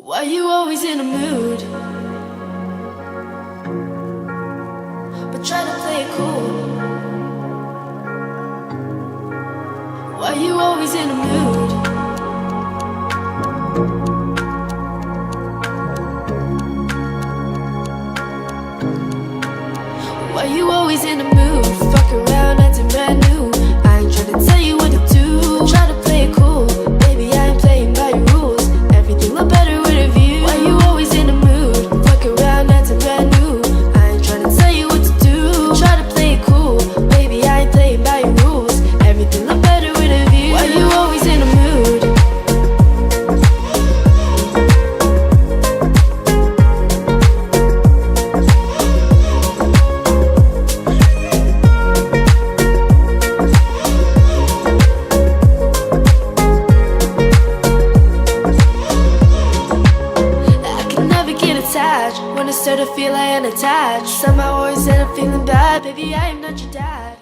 Why you always in a mood, but try to play it cool? Why you always in a mood? Why you always in a mood? Fuck around, acting brand new. I ain't tryna tell you what to do. Try to play it cool, baby, I ain't playing by your rules. Everything look better with a view. Why you always in a mood? Fuck around, acting brand new. I ain't tryna tell you what to do. Try to play it cool, baby, I ain't playing by your rules. Everything look better with a view. Why you always in a mood? When I start to feel I am attached, somehow always end up feeling bad. Baby, I am not your dad.